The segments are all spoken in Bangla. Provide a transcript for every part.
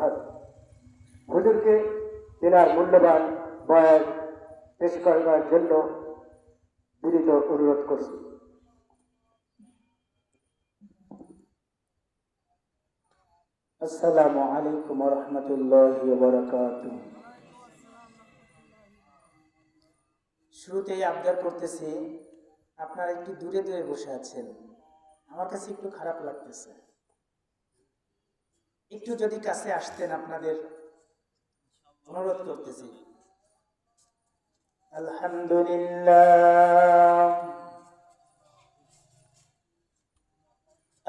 বরকাত। হুজুরকে তেনার মূল্যবান বয়ান পেশ করার জন্য বিনীত অনুরোধ করছি। আসসালামু আলাইকুম ওয়া রাহমাতুল্লাহি ওয়া বারাকাতুহু। শুরুতেই আবদার করতেছি, আপনারা একটু দূরে দূরে বসে আছেন, আমার কাছে একটু খারাপ লাগতেছে। একটু যদি কাছে আসতেন, আপনাদের অনুরোধ করতেছি। আলহামদুলিল্লাহ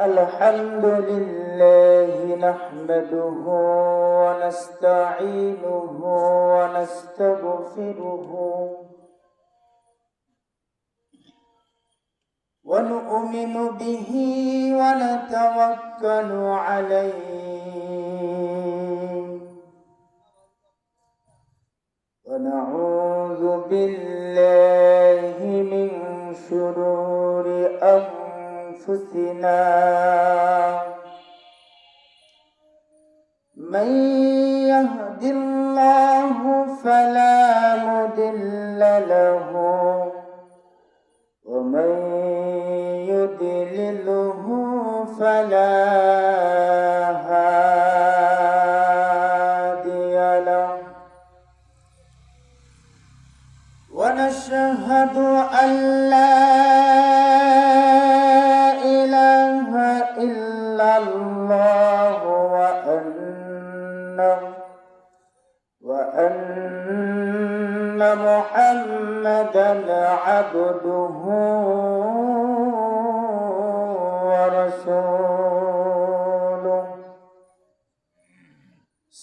আলহামদুলিল্লাহি নাহমাদুহু ওয়া নাস্তাঈনুহু ওয়া নাস্তাগফিরুহু ونؤمن به ونتوكل عليه ونعوذ بالله من شرور أنفسنا من يهد الله فلا مضل له ومن يضلله فلا هادي له ونشهد أن لا إله إلا الله وأن محمدا عبده ورسوله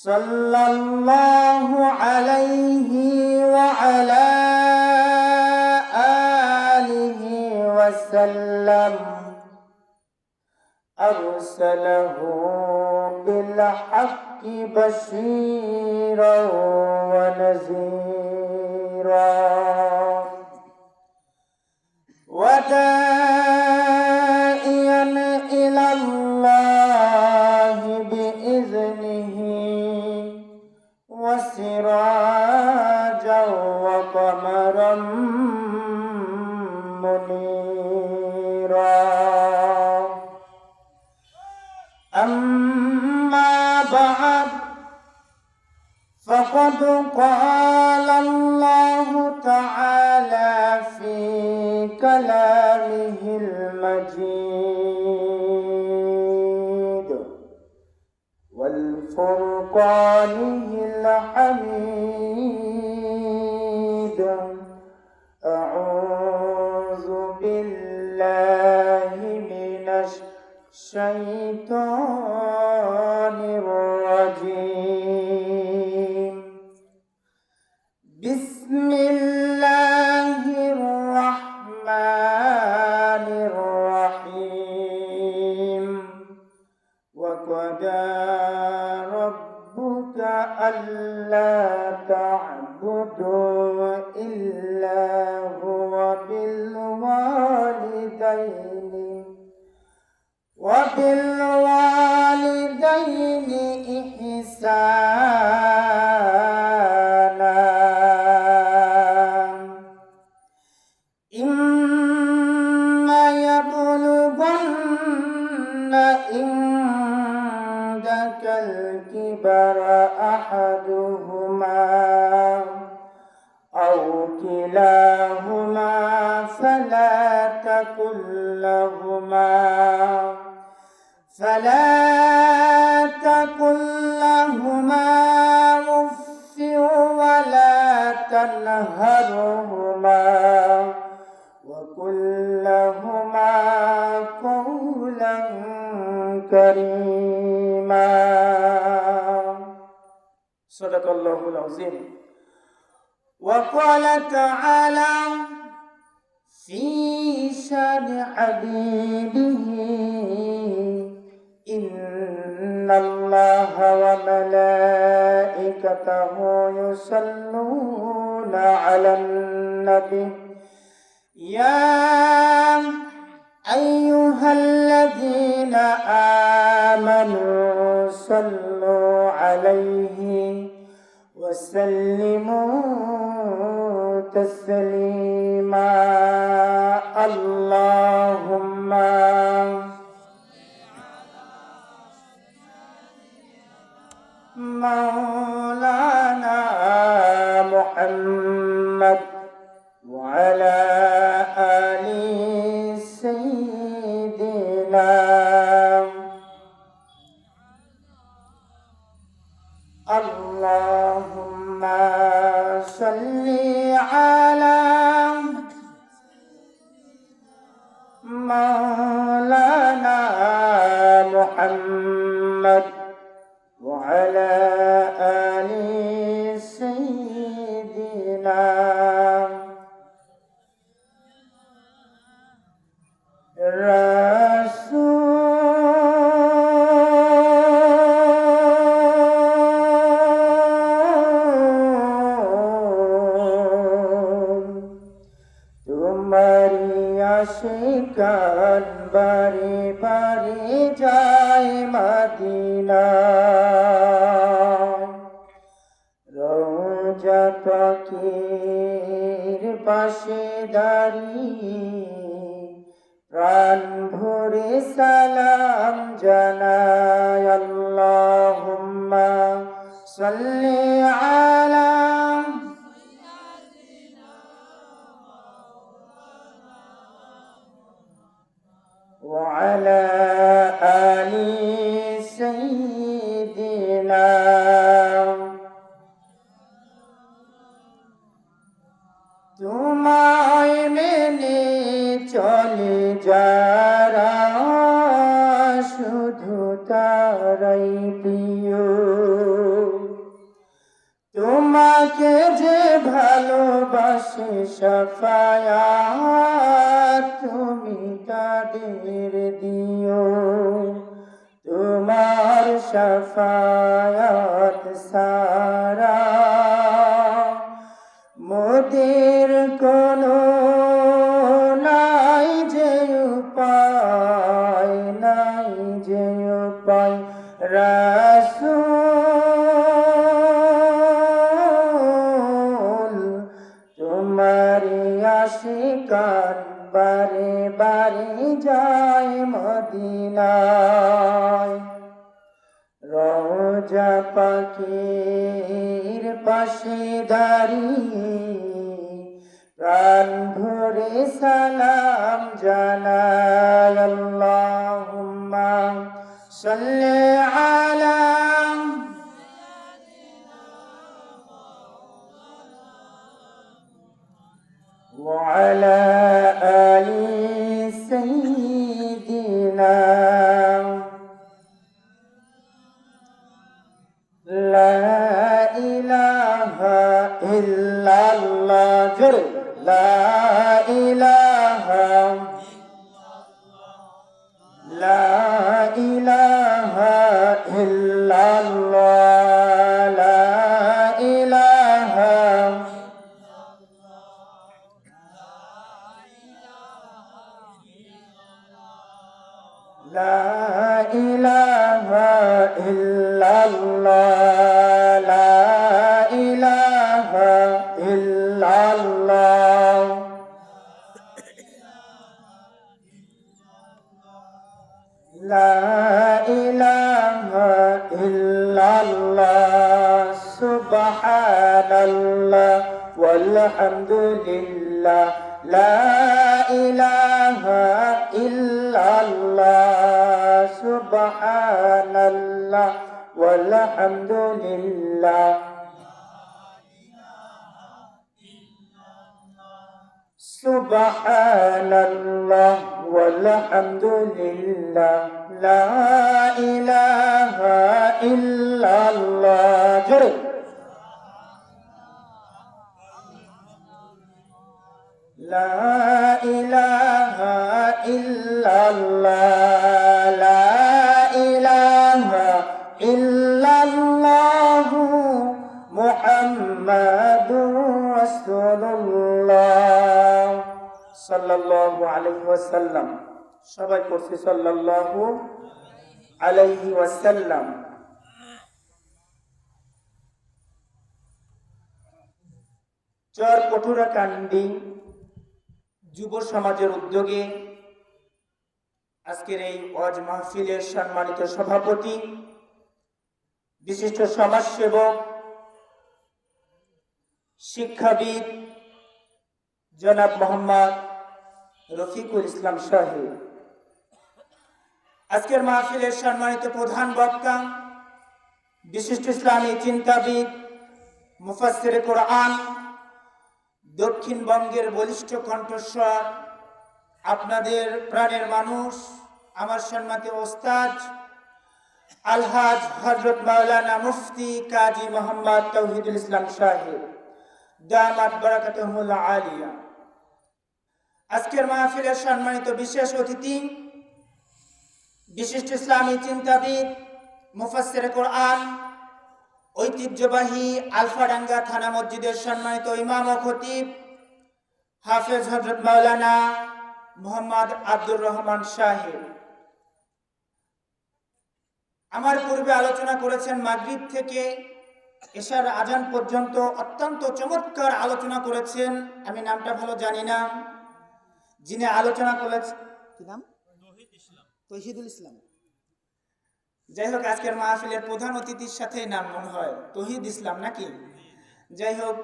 صلى الله عليه وعلى آله وسلم أرسله بالحق بشيرا ونذيرا وداعيا إلى الله بإذنه وسراجا وقمرا منيرا. أما بعد فقد قال الله تعالى في كلامه المجيد والفرقانه الحميد. أعوذ بالله من الشيطان الرجيم. بسم الله الرحمن الرحيم. وقضى ربك ألا تعبدوا إلا هو وبالوالدين إحسانا. إما يبلغن عندك الكبر أحدهما أو كلاهما فلا تقل لهما أف ولا تنهرهما وقل لهما قولا كريما. صدق الله العظيم. وقال تعالى في شان حبيبه إن الله وملائكته يصلون على النبي يا أيها الذين آمنوا صلوا عليه وسلموا تسليما اللهم مولانا محمد وعلى آل سيدنا اللهم صل على مولانا محمد وعلى آل سيدنا তোমারি আশিকান বারে বারে যায় মদিনা রওজা পাকের পাশে দাঁড়িয়ে প্রাণ ভরে সালাম জানাই আল্লাহুম্মা সাল্লি আলা وعلى آل سيدنا তোমায় মেনে চলে যারা শুধু তারাই প্রিয় তোমাকে যে ভালোবাসে শাফায়াত তুমি তাদের দিও তোমার শাফায়াত সারা মোদের কোনো নাই যে উপায় নাই যে উপায় রাসূল তোমারি আশিকান বারে বারে যায় মদিনায় রওজা পাকের পাশে দাঁড়িয়ে প্রাণ ভরে সালাম জানাই আল্লাহুম্মা সাল্লি আলা وعلى آل سيدنا لا إله إلا الله لا إله لا إله إلا الله لا إله لا إله إلا الله لا إله إلا الله لا إله إلا الله سبحان الله والحمد لله لا إله إلا الله سبحان الله والحمد لله سبحان الله والحمد لله لا إله إلا الله لا إله إلا الله لا إله إلا الله محمد رسول الله সাল্লাল্লাহু আলাইহি ওয়াসাল্লাম। সবাই পড়ছি সাল্লাল্লাহু আলাইহি ওয়াসাল্লাম। চর পটুয়াকান্দি যুব সমাজের উদ্যোগে আজকের এই ওয়াজ মাহফিলের সম্মানিত সভাপতি, বিশিষ্ট সমাজসেবক, শিক্ষাবিদ জনাব মোহাম্মদ রফিকুল ইসলাম সাহেব, আজকের মাহফিলের সম্মানিত প্রধান বক্তা, বিশিষ্ট ইসলামী চিন্তাবিদ, মুফাসসিরে কোরআন, দক্ষিণবঙ্গের বলিষ্ঠ কণ্ঠস্বর, আপনাদের প্রাণের মানুষ, আমার সম্মানিত ওস্তাদ আলহাজ হযরত মাওলানা মুফতি কাজী মোহাম্মদ তৌহিদুল ইসলাম সাহেব দামাত বারাকাতুহুল আলিয়া। আজকের মাহফিলের সম্মানিত বিশেষ অতিথি, বিশিষ্ট ইসলামী চিন্তাবিদ, মুফাসসিরে কোরআন, ঐতিহ্যবাহী আলফাডাঙ্গা থানা মসজিদের সম্মানিত ইমাম ও খতিব হাফেজ হযরত মাওলানা মোহাম্মদ আব্দুর রহমান সাহেব। আমার পূর্বে আলোচনা করেছেন মাগরিব থেকে এশার আজান পর্যন্ত, অত্যন্ত চমৎকার আলোচনা করেছেন। আমি নামটা ভালো জানি না, যিনি আলোচনা করেছেন কি নাম? তৌহিদুল ইসলাম। যাই হোক, আজকের মাহফিলের প্রধান অতিথির সাথে নাম মনে হয় তৌহিদ ইসলাম নাকি? যাই হোক,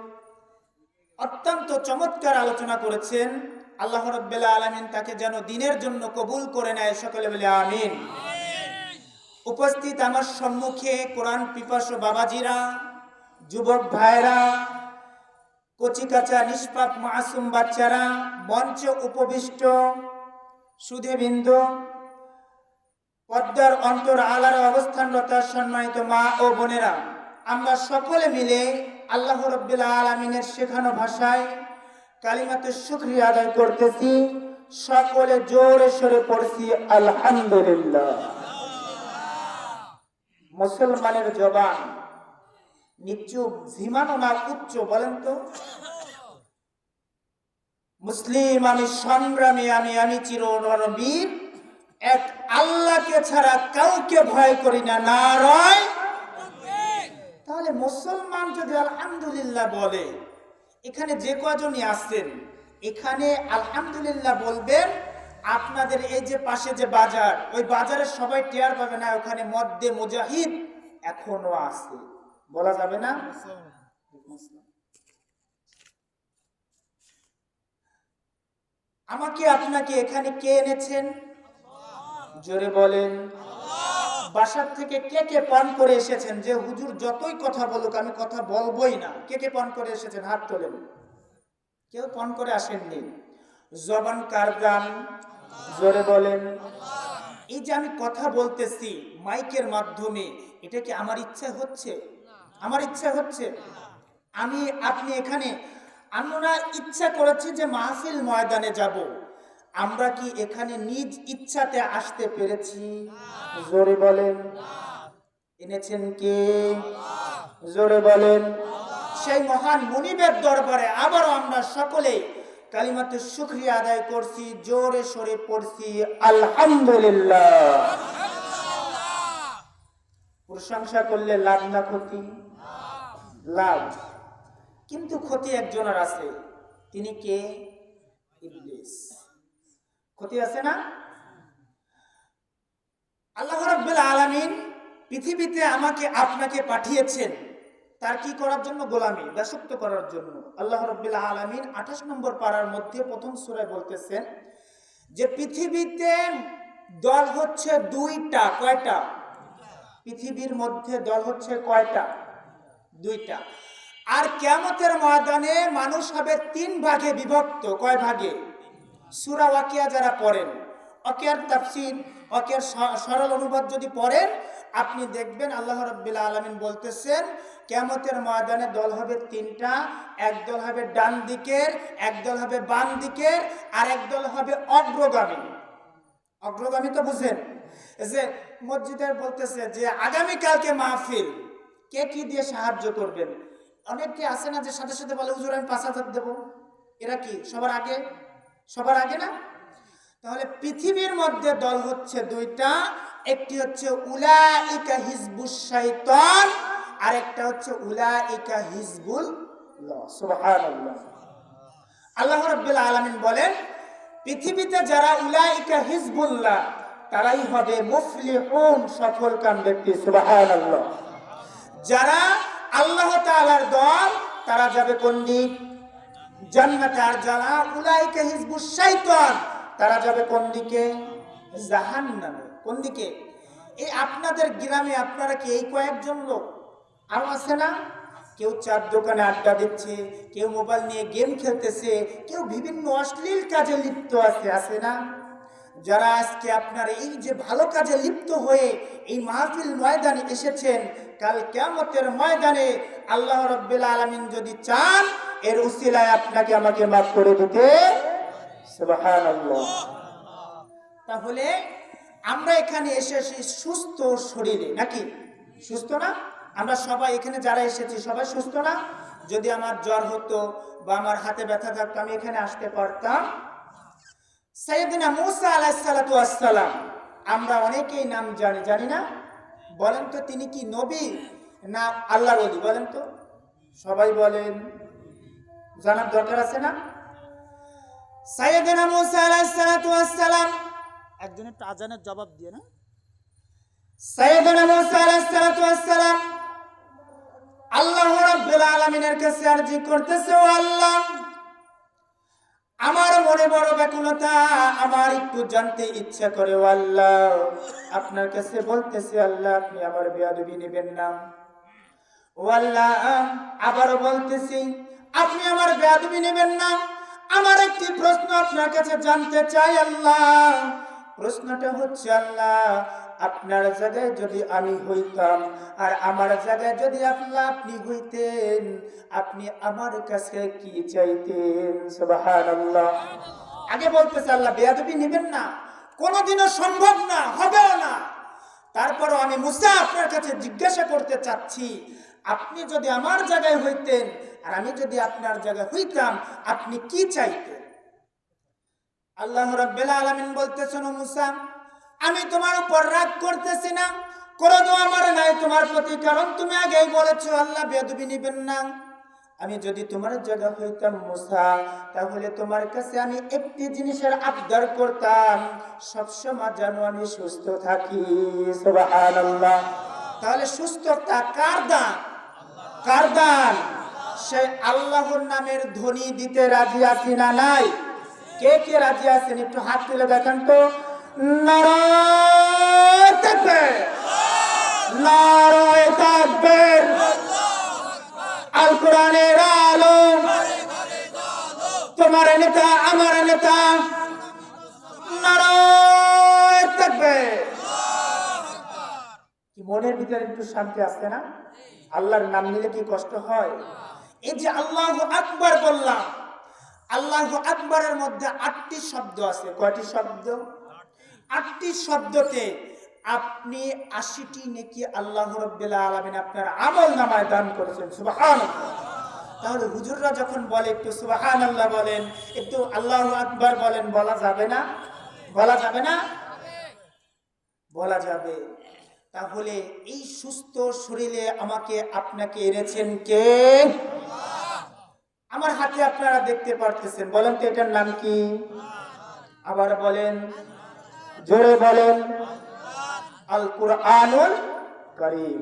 অত্যন্ত চমৎকার আলোচনা করেছেন। আল্লাহ রাব্বুল আলামিন তাকে যেন দ্বীনের জন্য কবুল করে নেয়, সকলে বলে আমিন। উপস্থিত আমার সম্মুখে কোরআন পিপাসু বাবাজিরা, যুবক ভাইরা, কচিকাচা নিষ্পাপ মাসুম বাচ্চারা, মঞ্চ উপবিষ্ট সুধীবৃন্দ, পর্দার অন্তর আলার অবস্থানরত সম্মানিত মা ও বোনেরা, আমরা সকলে মিলে আল্লাহ রাব্বুল আলামিনের শেখানো ভাষায় কালিমাতুশ শুকরিয়া আদায় করতেছি। সকলে জোরে সোরে পড়ছি আলহামদুলিল্লাহ। মুসলমানের জবান নিচুপ, ঝিমানো না উচ্চ? বলেন তো। মুসলিম আমি, সংগ্রামী আমি, আমি চিরনবীর, এক আল্লাহকে ছাড়া কাউকে ভয় করি না, নারায়। তাহলে মুসলমান যদি আলহামদুলিল্লাহ বলে, এখানে যে কজনই আছেন এখানে আলহামদুলিল্লাহ বলবেন। আপনাদের এই যে পাশে যে বাজার, ওই বাজারে সবাই টের পাবে না, ওখানে মধ্যে মুজাহিদ এখনো আছে, বলা যাবে না? আমাকে আপনাকে এখানে কে এনেছেন? জোরে বলেন। বাসার থেকে কে কে পান করে এসেছেন যে হুজুর যতই কথা বলুক আমি কথা বলবোই না? কে কে পান করে এসেছেন? হাত তোলেন। কেউ পান করে আসেননি? জবান কার গান? জোরে বলেন। এই যে আমি কথা বলতেছি মাইকের মাধ্যমে, এটা কি আমার ইচ্ছা হচ্ছে? আমার ইচ্ছা হচ্ছে? আপনি এখানে, আমরা ইচ্ছা করেছি যে মাহফিল ময়দানে যাব, আমরা কি এখানে নিজ ইচ্ছাতে আসতে পেরেছি? জোরে বলেন। এনেছেন কে? জোরে বলেন। সেই মহান মুনিবের দরবারে আবারও আমরা সকলে কালিমাতুশ শুকরিয়া আদায় করছি, জোরে সোরে পড়ছি আলহামদুলিল্লাহ। প্রশংসা করলে লাভ না ক্ষতি? লাভ। কিন্তু ক্ষতি একজনের আছে, তিনি কে? ইবলিস। ক্ষতি আছে না? আল্লাহ রাব্বুল আলামিন পৃথিবীতে আমাকে আপনাকে পাঠিয়েছেন তার কি করার জন্য? গোলামি, দাসত্ব করার জন্য। আল্লাহ রাব্বুল আলামিন 28 নম্বর পারার মধ্যে প্রথম সূরায় বলতেছেন যে পৃথিবীতে দল হচ্ছে দুইটা। কয়টা? পৃথিবীর মধ্যে দল হচ্ছে কয়টা? দুইটা। আর কিয়ামতের ময়দানে মানুষ হবে 3 ভাগে বিভক্ত। কয় ভাগে? সূরা ওয়াকিয়া যারা পড়েন, ওয়াকিয়ার তাফসীর, ওয়াকিয়ার সরল অনুবাদ যদি পড়েন, আপনি দেখবেন আল্লাহ রাব্বুল আলামিন বলতেছেন কিয়ামতের ময়দানে দল হবে 3টা। এক দল হবে ডান দিকের, এক দল হবে বাম দিকের, আর এক দল হবে অগ্রগামী। অগ্রগামী তো বুঝেন, যে মসজিদের বলতেছে যে আগামী কালকে মাহফিল, কে কি দিয়ে সাহায্য করবেন? অনেকে আছে না যে সাথে সাথে বলে হুজুর আমি 5,000 দেব। এরা কি সবার আগে? সবার আগে না? তাহলে পৃথিবীর মধ্যে দল হচ্ছে 2টা। একটি হচ্ছে উলাইকা হিজবুশ শাইতান, আর একটা হচ্ছে উলাইকা হিজবুল সুবহানাল্লাহ। আল্লাহ রাব্বুল আলামিন বলেন, পৃথিবীতে যারা উলাইকা হিজবুল্লাহ, তারাই হবে মুফলিহুন, সফলকাম ব্যক্তি। সুবহানাল্লাহ। যারা আল্লাহ তাআলার দল, তারা যাবে কোন দিক? জান্নাতে। আর যারা উলাইকা হিজবুশ শাইতান, তারা যাবে কোন দিকে? জাহান্নামে। কোন দিকে? এই আপনাদের গ্রামে আপনারা কি এই কয়েকজন লোক আরো আছে না? কেউ চার দোকানে আড্ডা দিচ্ছে, কেউ মোবাইল নিয়ে গেম খেলতেছে, কেউ বিভিন্ন অশ্লীল কাজে লিপ্ত আছে না? যারা আজকে আপনার এই যে ভালো কাজে লিপ্ত হয়ে এই মাহফিল ময়দানে এসেছেন, কাল কিয়ামতের ময়দানে আল্লাহ রাব্বুল আলামিন যদি চান, এর উসিলায় আপনাকে আমাকে মাফ করে দিতে। সুবহানাল্লাহ। তাহলে আমরা এখানে এসেছি সুস্থ শরীরে, নাকি? সুস্থ না? আমরা সবাই এখানে যারা এসেছি সবাই সুস্থ না? যদি আমার জ্বর হতো বা আমার হাতে ব্যথা থাকতো, আমি এখানে আসতে পারতাম? সাইয়েদনা মুসা আলাইহিস সালাতু ওয়াস সালাম, আমরা অনেকেই নাম জানি না? বলেন তো, তিনি কি নবী না আল্লাহর ওলি? বলেন তো, সবাই বলেন, জানার দরকার আছে না? সাইয়েদনা মুসা আলাইহিস সালাতু ওয়াস সালাম, একজন একটু আজানের জবাব দিয়ে না। সাইয়েদনা মুসা আলাইহিস সালাতু ওয়াস সালাম আল্লাহ রাব্বুল আলামিনের কাছে আরজি করতেছে, ও আল্লাহ, আমার মনে বড় ব্যাকুলতা, আমার একটু জানতে ইচ্ছা করে। ও আল্লাহ, আপনার কাছে বলতেছি, আল্লাহ আপনি আমার বেয়াদবি নেবেন না। ও আল্লাহ, আবারও বলতেছি, আপনি আমার বেয়াদবি নেবেন না। আমার একটি প্রশ্ন আপনার কাছে জানতে চাই আল্লাহ। প্রশ্নটা হচ্ছে, আল্লাহ, আপনার জায়গায় যদি আমি হইতাম আর আমার জায়গায় যদি আপনি হইতেন, আপনি আমার কাছে কি চাইতেন? সুবহানাল্লাহ। আগে বলতেছে আল্লাহ বেয়াদবি নেবেন না, কোনোদিনও সম্ভব না, হবেও না। তারপরও আমি মুসা আপনার কাছে জিজ্ঞাসা করতে চাচ্ছি, আপনি যদি আমার জায়গায় হইতেন আর আমি যদি আপনার জায়গায় হইতাম, আপনি কি চাইতেন? আল্লাহ রাব্বুল আলামিন বলতেছেন, ও মুসা, আমি তোমার উপর রাগ করতেছি না, ক্রোধ আমার নাই তোমার প্রতি, কারণ তুমি আগেই বলেছো আল্লাহ বেয়াদবি নিবেন না। আমি যদি তোমার জায়গা হইতাম মুসা, তাহলে তোমার কাছে আমি একটি জিনিসের আবদার করতাম, সবসময় যেন আমি সুস্থ থাকি। সুবহানাল্লাহ। তাহলে সুস্থতা কার দান? কার দান? সে আল্লাহর নামের ধ্বনি দিতে রাজি আছি না নাই? কে কে রাজি আছেন একটু হাত তুলে দেখান তো। নারায়ে তাকবীর, নারায়ে তাকবীর। আল কোরআনের আলো, তোমার নেতা আমার নেতা। নারায়ে তাকবীর। কি মনের ভিতরে একটু শান্তি আসছে না? আল্লাহর নাম নিলে কি কষ্ট হয়? এই যে আল্লাহু আকবার বললাম, আল্লাহু আকবারের মধ্যে 8টি শব্দ আছে। কয়টি শব্দ? 8টি শব্দতে আপনি 80টি নেকি আল্লাহ রাব্বুল আলামিন আপনার আমলনামায় দান করেছেন। সুবহানাল্লাহ। তাহলে হুজুররা যখন বলে একটু সুবহানাল্লাহ বলেন, একটু আল্লাহু আকবার বলেন, বলা যাবে না? বলা যাবে না? বলা যাবে। তাহলে এই সুস্থ শরীরে আমাকে আপনাকে এনেছেন কে? আমার হাতে আপনারা দেখতে পারতেছেন, বলেন তো এটার নাম কি? আবার বলেন, জোরে বলেন। আল কুরআনুল কারীম।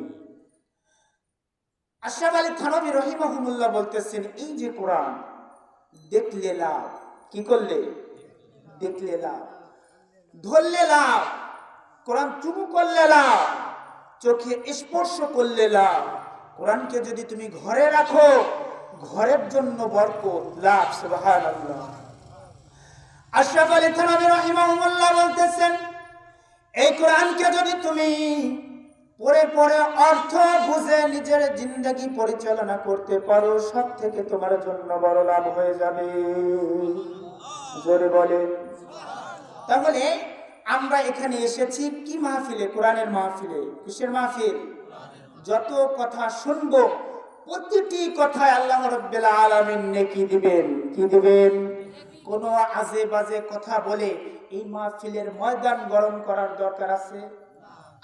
আশরাফ আলী থানভী রাহিমাহুল্লাহ বলতেছেন, এই যে কোরআন, দেখলে লাভ, কি করলে? দেখলে লাভ, ধরলে লাভ, কোরআন চুমু করলে লাভ, চোখে স্পর্শ করলে লাভ। কোরআনকে যদি তুমি ঘরে রাখো, ঘরের জন্য বরকত, লাভ। সুবহানাল্লাহ। আশরাফ আলী থানভী রাহিমাহুল্লাহ বলতেছেন, এই কোরআনকে যদি তুমি পড়ে পড়ে অর্থ বুঝে নিজের জিন্দেগি পরিচালনা করতে পারো, সব থেকে তোমার জন্য বড় লাভ হয়ে যাবে। জোরে বলেন। তাহলে আমরা এখানে এসেছি কি মাহফিলে? কোরআনের মাহফিলে। কিসের মাহফিল? যত কথা শুনবো প্রতিটি কথায় আল্লাহ রাব্বুল আলামিন নেকি দিবেন। কি দিবেন? কোনো আজে বাজে কথা বলে এই মাহফিলের ময়দান গরম করার দরকার আছে?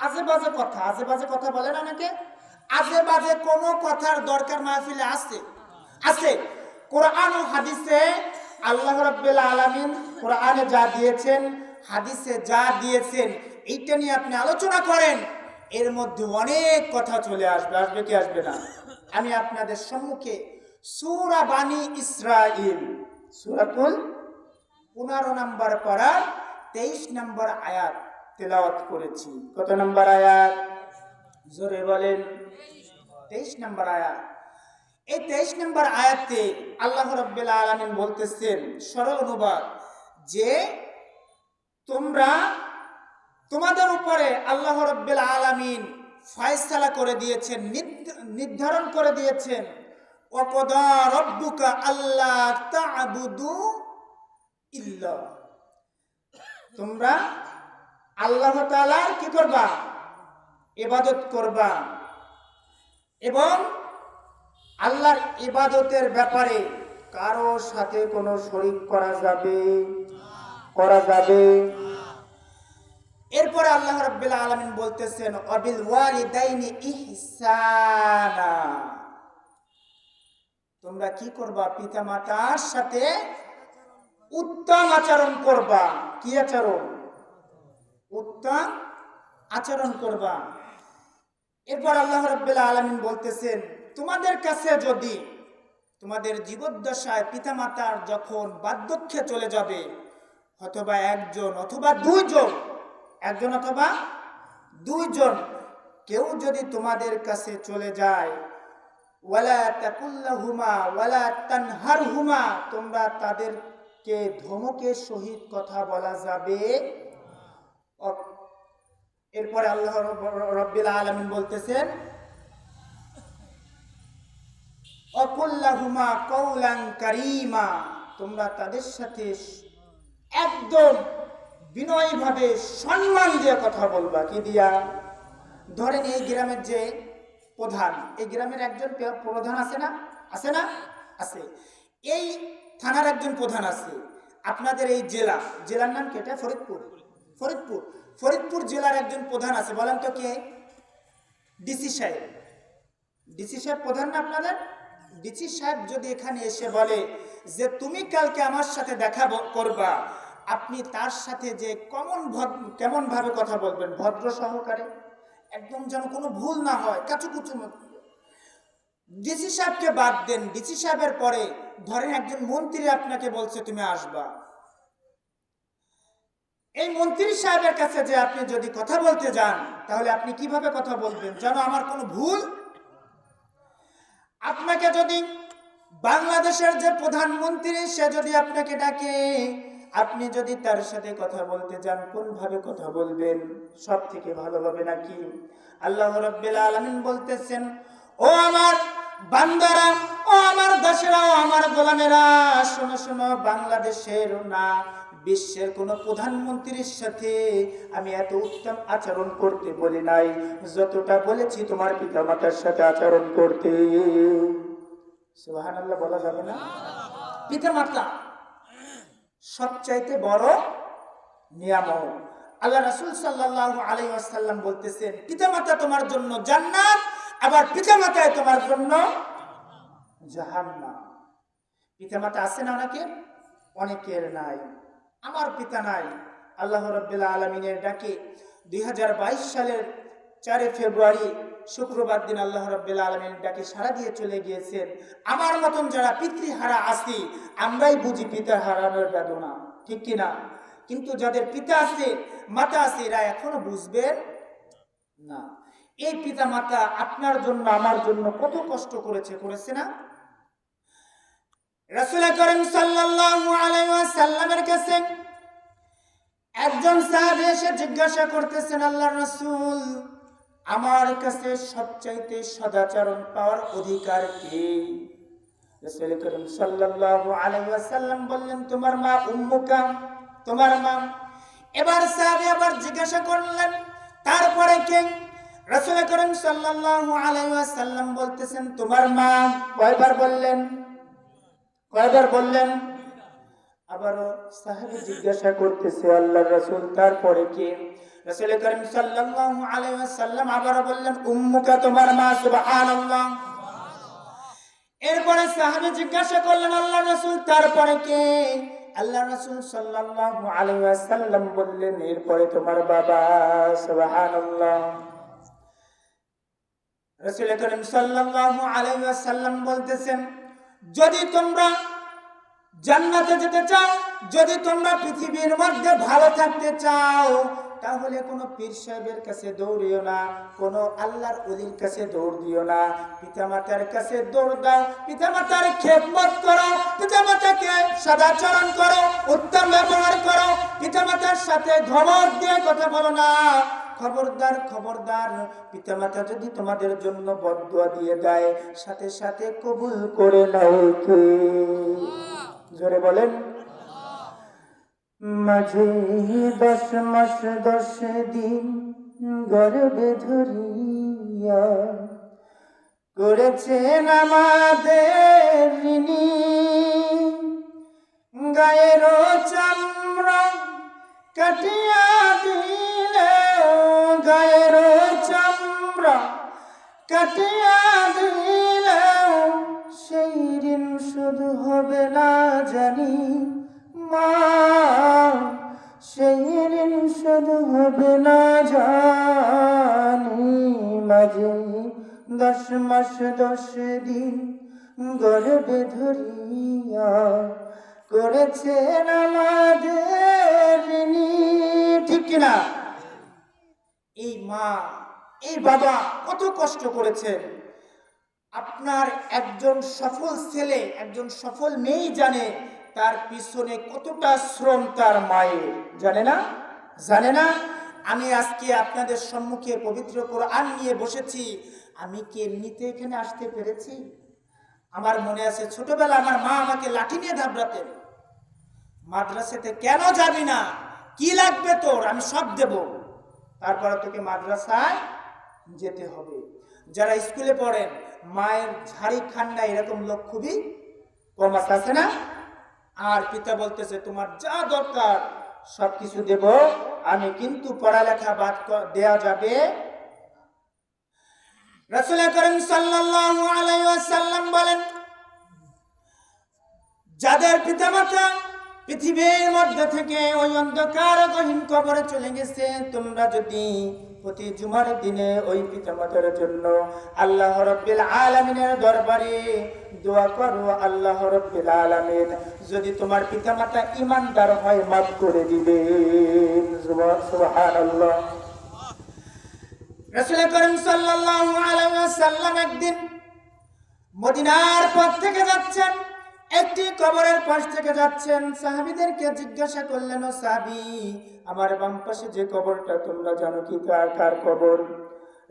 আজে বাজে কথা, আজে বাজে কথা বলে না অনেকে? আজে বাজে কোনো কথার দরকার মাহফিলে আছে? আছে। কোরআন ও হাদিসে আল্লাহ রাব্বুল আলামিন কোরআনে যা দিয়েছেন, হাদিসে যা দিয়েছেন, এইটা নিয়ে আপনি আলোচনা করেন, এর মধ্যে অনেক কথা চলে আসবে। আসবে কি আসবে না? আমি আপনাদের সম্মুখে সূরা বানী ইসরাঈল, সূরাতুল 15 নম্বর পারা 23 নম্বর আয়াত তেলাওয়াত করেছি। কত নম্বর আয়াত? জোরে বলেন। 23 নম্বর আয়াত। এই 23 নম্বর আয়াতে আল্লাহ রাব্বুল আলামিন বলতেছেন, সরল অনুবাদ, যে তোমাদের উপরে আল্লাহ রাব্বুল আলামিন ফয়সালা করে দিয়েছেন, নির্ধারণ করে দিয়েছেন, ওয়াকাদা রাব্বুকা আল্লা তা'বুদু ইল্লা, তোমরা আল্লাহ তাআলার কি করবা? ইবাদত করবা, এবং আল্লাহর ইবাদতের ব্যাপারে কারো সাথে কোনো শরীক করা যাবে? এরপরে আল্লাহ রাব্বুল আলামিন বলতেছেন, ওয়াবিল ওয়ালিদাইনি ইহসানা, তোমরা কি করবা? পিতামাতার সাথে উত্তম আচরণ করবা। কি আচরণ? উত্তম আচরণ করবা। এরপর আল্লাহ রাব্বুল আলামিন বলতেছেন, তোমাদের কাছে যদি তোমাদের জীবদ্দশায় পিতামাতার যখন বার্ধক্যে চলে যাবে, অথবা একজন অথবা দুইজন কেউ যদি তোমাদের কাছে চলে যায়, ওয়ালা তাকুল্লাহুমা ওয়ালা তানহারহুমা, তোমরা তাদেরকে ধমকের সহিত কথা বলা যাবে। এরপরে আল্লাহ রাব্বুল আলামিন বলতেছেন, অকুল্লাহুমা কওলান কারীমা, তোমরা তাদের সাথে একদম বিনয়ীভাবে সম্মান দিয়ে কথা বলবা। কি দিয়া? ধরেন এই গ্রামের যে প্রধান, এই গ্রামের একজন প্রধান আছে না? আছে। এই থানার একজন প্রধান আছে। আপনাদের এই জেলার নাম কি? এটা ফরিদপুর জেলার একজন প্রধান আছে। বলেন তো কে? ডিসি সাহেব প্রধান না আপনাদের? ডিসি সাহেব যদি এখানে এসে বলে যে তুমি কালকে আমার সাথে দেখা করবা, আপনি তার সাথে যে কেমন ভাবে কথা বলবেন? ভদ্র সহকারে, একদম যেন কোনো ভুল না হয়, কাচুকুচু মতো। ডিসি সাহেবকে বাদ দেন, ডিসি সাহেবের পরে ধরেন একজন মন্ত্রী আপনাকে বলছে তুমি আসবা, এই মন্ত্রী সাহেবের কাছে যে আপনি যদি কথা বলতে যান, তাহলে আপনি কিভাবে কথা বলবেন? যেন আমার কোনো ভুল। আপনাকে যদি বাংলাদেশের যে প্রধানমন্ত্রী, সে যদি আপনাকে ডাকে, আপনি যদি তার সাথে কথা বলতে যান, কোন ভাবে কথা বলবেন? সব থেকে ভালোভাবে নাকি? আল্লাহ রাব্বুল আলামিন বলতেছেন, ও আমার বান্দারা, ও আমার দাসেরা, ও আমার গোলামেরা, শোনো, বাংলাদেশের না, বিশ্বের কোন প্রধানমন্ত্রীর সাথে আমি এত উত্তম আচরণ করতে বলি নাই যতটা বলেছি তোমার পিতামাতার সাথে আচরণ করতে। সুবহানাল্লাহ বলা যাবে না? পিতামাতা সবচাইতে বড় নিয়ামত। আল্লাহ রাসূল সাল্লাল্লাহু আলাইহি ওয়াসাল্লাম বলতেছেন, পিতামাতা তোমার জন্য জান্নাত, আবার পিতামাতায় তোমার জন্য জাহান্নাম। পিতামাতা আছে না অনেকের নাই। আমার পিতা নাই। আল্লাহ রাব্বুল আলামিনের ডাকে 2022 সালের 4 ফেব্রুয়ারি শুক্রবার দিন আল্লাহ রাব্বুল আলামিনের ডাকে সাড়া দিয়ে চলে গিয়েছেন। আমার মতন যারা পিতৃহারা আছি, আমরাই বুঝি পিতা হারানোর বেদনা, ঠিক কিনা? কিন্তু যাদের পিতা আছে, মাতা আছে, এরা এখনো বুঝবেন না। এই পিতা মাতা আপনার জন্য আমার জন্য কত কষ্ট করেছে না? রাসূল করিম সাল্লাল্লাহু আলাইহি ওয়াসাল্লামের কাছে একজন সাহাবী এসে জিজ্ঞাসা করতেছেন, আল্লাহর রাসূল, আমার কাছে সবচাইতে সদাচরণ পাওয়ার অধিকার কে? রাসূল করিম সাল্লাল্লাহু আলাইহি ওয়াসাল্লাম বললেন, তোমার মা, উম্মুকা, তোমার মা। এবার সাহাবী আবার জিজ্ঞাসা করলেন, তারপরে কে? রাসূল করিম সাল্লাল্লাহু আলাইহি ওয়াসাল্লাম বলতেছেন, তোমার মা। কয়বার বললেন? আবারও সাহাবী জিজ্ঞাসা করতেছে, আল্লাহর রাসূল, তারপরে কে? রাসূল করিম সাল্লাল্লাহু আলাইহি ওয়াসাল্লাম আবারও বললেন, উম্মুকা, তোমার মা। সুবহানাল্লাহ। এরপরে সাহাবী জিজ্ঞাসা করলেন আল্লাহ রাসূল তারপরে কে? আল্লাহ রাসূল সাল্লাল্লাহু আলাইহি ওয়াসাল্লাম বললেন এরপরে তোমার বাবা। সুবহানাল্লাহ। রাসূল করিম সাল্লাল্লাহু আলাইহি ওয়াসাল্লাম বলতেছেন যদি তোমরা জান্নাতে যেতে চাও, যদি তোমরা পৃথিবীর মধ্যে ভালো থাকতে চাও, তাহলে কোনো পীর সাহেবের কাছে দৌড়িও না, কোনো আল্লাহর ওলির কাছে দৌড় দিও না, পিতামাতার কাছে দৌড় দাও, পিতামাতার খেদমত করো, পিতামাতাকে সদাচরণ করো, উত্তম ব্যবহার করো, পিতামাতার সাথে ধমক দিয়ে কথা বলো না। খবরদার খবরদার, পিতামাতা যদি তোমাদের জন্য বদদুয়া দিয়ে দেয় সাথে সাথে কবুল করে নাও। কে? জোরে বলেন। মাঝে 10 মাস 10 দিন গর্ভে ধরিয়া করেছেন আমাদের ঋণী, গায়ের চামড়া কাটিয়া দিলে, গায়ের চামড়া কাটিয়া দিলে সেই ঋণ শুধু হবে না জানি মা, সেই ঋণ শুধু হবে না জানি। মাঝে 10 মাস 10 দিন গর্ভে ধরিয়া করেছেন আমাদের ঋণী। ঠিক কিনা? এই মা এই বাবা কত কষ্ট করেছেন। আপনার একজন সফল ছেলে, একজন সফল মেয়ে জানে তার পিছনে কতটা শ্রম তার মায়ের, জানে না? জানে না? আমি আজকে আপনাদের সম্মুখে পবিত্র কোরআন নিয়ে বসেছি, আমি কি এমনিতে এখানে আসতে পেরেছি? আমার মনে আছে ছোটবেলা আমার মা আমাকে লাঠি নিয়ে ধাবড়াতেন, মাদ্রাসাতে কেন যাবি না, কি লাগবে তোর, আমি সব দেব, তারপরে তোকে মাদ্রাসায় যেতে হবে। যারা স্কুলে পড়েন মায়ের ঝাড়ি খান্না এরকম লোক খুবই কম আছে না? আর পিতা বলতেছে তোমার যা দরকার সবকিছু দেব, আমি কিন্তু পড়ালেখা বাদ দেয়া যাবে। রাসূল করিম সাল্লাল্লাহু আলাইহি ওয়াসাল্লাম বলেন যাদের পিতামাতা পৃথিবীর মধ্যে থেকে ওই অন্ধকার গহীন কবরে চলে গেছে, তোমরা যদি প্রতি জুমার দিনে ওই পিতামাতার জন্য আল্লাহ রাব্বিল আলামিনের দরবারে দোয়া করো, আল্লাহ রাব্বিল আলামিন যদি তোমার পিতামাতা ঈমানদার হয় মাফ করে দিবেন। সুবহানাল্লাহ। রাসূল করিম সাল্লাল্লাহু আলাইহি ওয়াসাল্লাম একদিন মদিনার পথ থেকে যাচ্ছেন, একটি কবরের পাশ থেকে যাচ্ছেন, সাহাবীদেরকে জিজ্ঞাসা করলেন ও সাহাবী আমার বাম পাশে যে কবরটা তোমরা জানো কি কার কবর?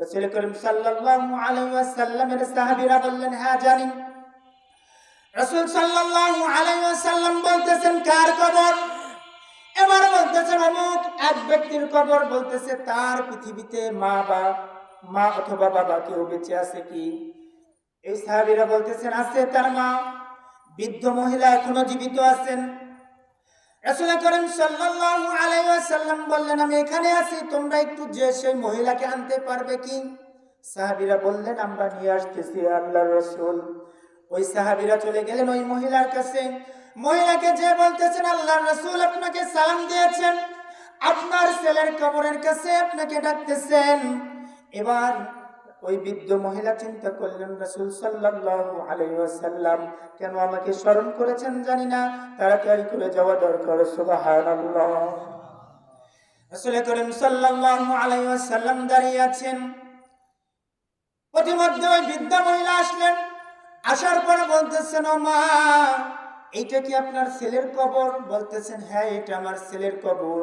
রাসূল করিম সাল্লাল্লাহু আলাইহি ওয়াসাল্লামের সাহাবীরা বললেন হ্যাঁ জানি। রাসূল সাল্লাল্লাহু আলাইহি ওয়াসাল্লাম বলতেছেন কার কবর? এবার বলতেছেন অমুক এক ব্যক্তির কবর। বলতেছে তার পৃথিবীতে মা অথবা বাবা কেউ বেঁচে আছে কি? এই সাহাবীরা বলতেছেন আছে, তার মা বৃদ্ধ মহিলা এখনো জীবিত আছেন। রাসূল করিম সাল্লাল্লাহু আলাইহি ওয়াসাল্লাম বললেন আমি এখানে আছি, তোমরা একটু যে সেই মহিলাকে আনতে পারবে কি? সাহাবীরা বললেন আমরা নিয়ে আসতেছি আল্লাহর রাসূল। ওই সাহাবীরা চলে গেলেন ওই মহিলার কাছে, মহিলাকে যে বলতেছেন আল্লাহর রাসূল আপনাকে সালাম দিয়েছেন, আপনার ছেলের কবরের কাছে আপনাকে ডাকতেছেন। এবার ওই বৃদ্ধ মহিলা চিন্তা করলেন রাসূল সাল্লাল্লাহু আলাইহি ওয়াসাল্লাম কেন আমাকে স্মরণ করেছেন জানি না, তাড়াতাড়ি করে যাওয়া দরকার। সুবহানাল্লাহ। রাসূল করিম সাল্লাল্লাহু আলাইহি ওয়াসাল্লাম দাঁড়িয়ে আছেন, প্রতিমধ্যে ওই বৃদ্ধ মহিলা আসলেন, আসার পর বলতেছেন ও মা এইটা কি আপনার ছেলের কবর? বলতেছেন হ্যাঁ এটা আমার ছেলের কবর।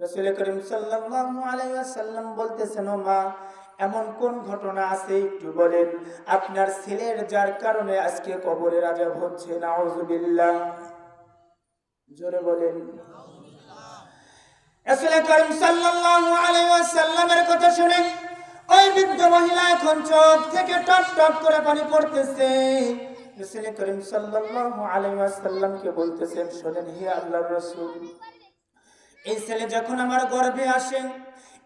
রাসূল করিম সাল্লাল্লাহু আলাইহি ওয়াসাল্লাম বলতেছেন ও মা এমন কোন ঘটনা আছে একটু বলেন আপনার ছেলের যার কারণে আজকে কবরের আযাব হচ্ছে? নাউযুবিল্লাহ। জোরে বলেন। রাসূল করিম সাল্লাল্লাহু আলাইহি ওয়াসাল্লামের কথা শুনে ওই বৃদ্ধ মহিলা এখন চোখ থেকে টপ টপ করে পানি পড়তেছে। রাসূল করিম সাল্লাল্লাহু আলাইহি ওয়াসাল্লামকে বলতেছেন শুনেন হে আল্লাহর রাসূল, এই ছেলে যখন আমার গর্ভে আসে,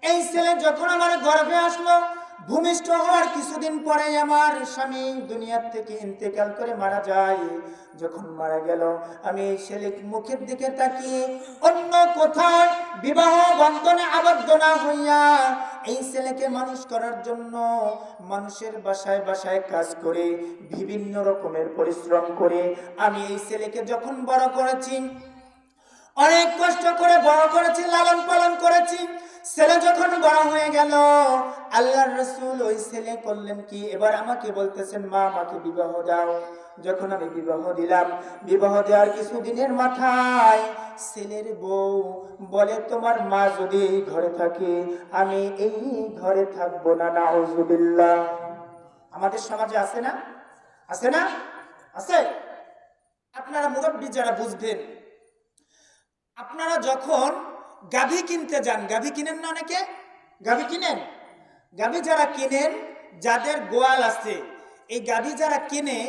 এই ছেলে যখন আমার গর্ভে আসলো ভূমিষ্ঠ হওয়ার কিছুদিন পরে আমার স্বামী দুনিয়ার থেকে ইন্তেকাল করে মারা যায়। যখন মারা গেল আমি এই ছেলের মুখের দিকে তাকিয়ে অন্য কোথাও বিবাহ বন্ধনে আবদ্ধ না হইয়া এই ছেলেকে মানুষ করার জন্য মানুষের বাসায় বাসায় কাজ করে বিভিন্ন রকমের পরিশ্রম করে আমি এই ছেলেকে যখন বড় করেছি, অনেক কষ্ট করে বড় করেছি, লালন পালন করেছি। ছেলে যখন বড় হয়ে গেল আল্লাহর রাসূল ওই ছেলে করলেন কি, এবার আমাকে বলতেছেন মা আমাকে বিবাহ দাও। যখন আমি বিবাহ দিলাম, বিবাহ দেওয়ার কিছুদিনের মাথায় ছেলের বউ বলে তোমার মা যদি এই ঘরে থাকে আমি এই ঘরে থাকবো না। নাউজুবিল্লাহ। আমাদের সমাজে আছে না? আছে না? আছে। আপনারা মুরব্বী যারা বুঝবেন, আপনারা যখন গাভী কিনতে যান, গাভী কিনেন না অনেকে? গাভী কিনেন? গাভী যারা কিনেন, যাদের গোয়াল আছে, এই গাভী যারা কিনে,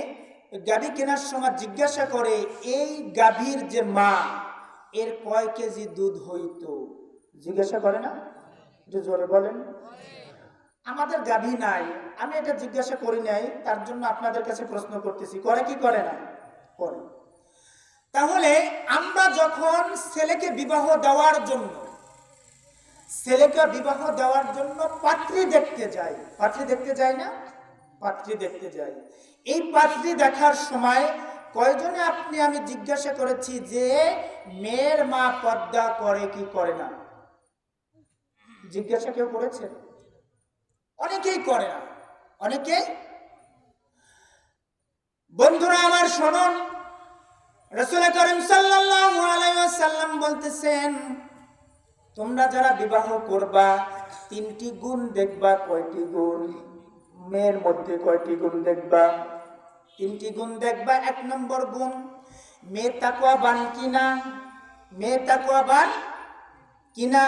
গাভী কেনার সময় জিজ্ঞাসা করে এই গাভীর যে মা এর কয় কেজি দুধ হইতো, জিজ্ঞাসা করে না? একটু জোরে বলেন। আমাদের গাভী নাই, আমি এটা জিজ্ঞাসা করি নাই, তার জন্য আপনাদের কাছে প্রশ্ন করতেছি, করে কি করে না? করে। তাহলে আমরা যখন ছেলেকে বিবাহ দেওয়ার জন্য পাত্রী দেখতে যাই, পাত্রী দেখতে যাই না? পাত্রী দেখতে যাই। এই পাত্রী দেখার সময় কয়জনে আপনি আমি জিজ্ঞাসা করেছি যে মেয়ের মা পর্দা করে কি করে না? জিজ্ঞাসা কেউ করেছে? অনেকেই করে না, অনেকেই। বন্ধুরা আমার শুনুন, রাসূল করিম সাল্লাল্লাহু আলাইহি ওয়াসাল্লাম বলতেছেন তোমরা যারা বিবাহ করবা তিনটি গুণ দেখবা। কয়টি গুণ? মেয়ের মধ্যে কয়টি গুণ দেখবা? তিনটি গুণ দেখবা। এক নম্বর গুণ, মেয়ে তাকওয়াবান কিনা, মেয়ে তাকওয়াবান কিনা।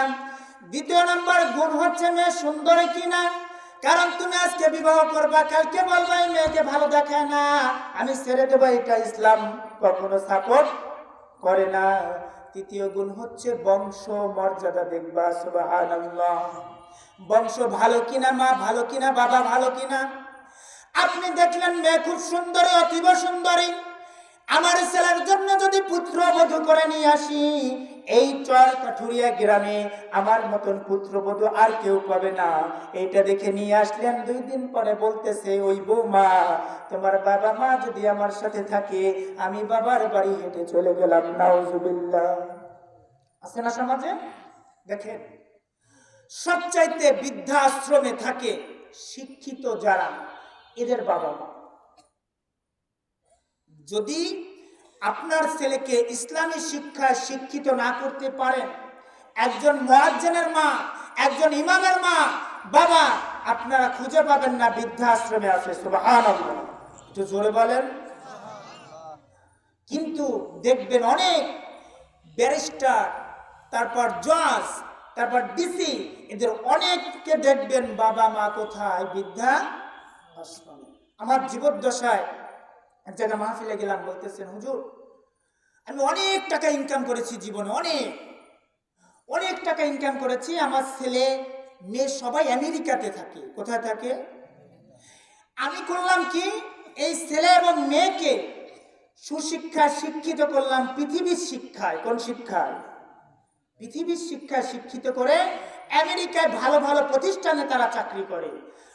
দ্বিতীয় নম্বর গুণ হচ্ছে মেয়ে সুন্দর কিনা। কারণ তুমি আজকে বিবাহ করবা, কালকে বলবা এই মেয়েকে ভালো দেখায় না, আমি ছেড়ে দেবো, এটা ইসলাম কখনো সাপোর্ট করে না। তৃতীয় গুণ হচ্ছে বংশ মর্যাদা দেখবা। সুবহানাল্লাহ। বংশ ভালো কিনা, মা ভালো কিনা, বাবা ভালো কিনা। আপনি দেখলেন মেয়ে খুব সুন্দরী, অতীব সুন্দরী, আমার ছেলের জন্য যদি পুত্রবধূ করে নিয়ে আসি, এই চর কাঠুরিয়া গ্রামে আমার মতন পুত্রবধূ আর কেউ পাবে না। এইটা দেখে নিয়ে আসলেন, 2 দিন পরে বলতেছে ওই বৌমা তোমার বাবা মা যদি আমার সাথে থাকে আমি বাবার বাড়ি হেঁটে চলে গেলাম। নাউজুবিল্লাহ। আছে না সমাজে? দেখেন, সবচাইতে বৃদ্ধাশ্রমে থাকে শিক্ষিত যারা, এদের বাবা মা। যদি আপনার ছেলেকে ইসলামী শিক্ষায় শিক্ষিত না করতে পারেন, একজন মুয়াজ্জিনের মা, একজন ইমামের মা, বাবা আপনারা খুঁজে পাবেন না বৃদ্ধাশ্রমে আছে। সুবহানাল্লাহ। একটু জোরে বলেন। কিন্তু দেখবেন অনেক ব্যারিস্টার, তারপর জজ, তারপর ডিসি, এদের অনেককে দেখবেন বাবা মা কোথায়? বৃদ্ধাশ্রমে। আমার জীবদ্দশায় এক জায়গায় মাহফিলে গেলাম, বলতেছেন হুজুর আমি অনেক টাকা ইনকাম করেছি জীবনে, অনেক টাকা ইনকাম করেছি, আমার ছেলে মেয়ে সবাই আমেরিকাতে থাকে। কোথায় থাকে? আমি করলাম কি, এই ছেলে এবং মেয়েকে সুশিক্ষায় শিক্ষিত করলাম পৃথিবীর শিক্ষায়। কোন শিক্ষায়? পৃথিবীর শিক্ষায় শিক্ষিত করে আমেরিকায় ভালো ভালো প্রতিষ্ঠানে তারা চাকরি করে।